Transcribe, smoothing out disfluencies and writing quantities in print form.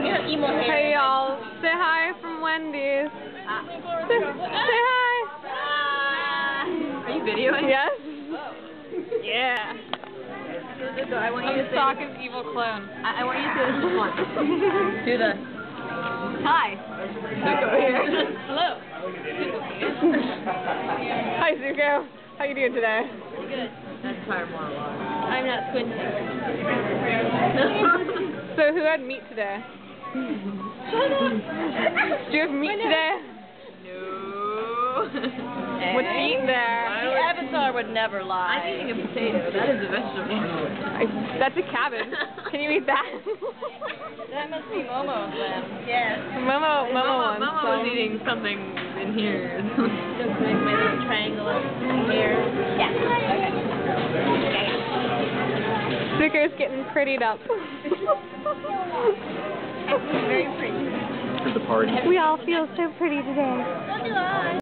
emo hair. Hey y'all, say hi from Wendy's. Say hi. Are you videoing? Yes. Yeah. I want you to say Sokka's evil clone. I want you to say this just once. Do the hi. Look over here. Hello. Hi Zuko. How you doing today? Good. That's fire monologue. I'm not squinting. So who had meat today? Shut up. Do you have meat today? No. What's eating there? The Avatar would never lie. I'm eating a potato. That is a vegetable. That's a cabbage. Can you eat that? That must be Momo's then. Yes. Momo wants Momo some. was eating something in here. Looks like my little triangle of hair. Yeah. Okay. Zuko's getting prettied up. Very pretty. For the party. We all feel so pretty today. So do I.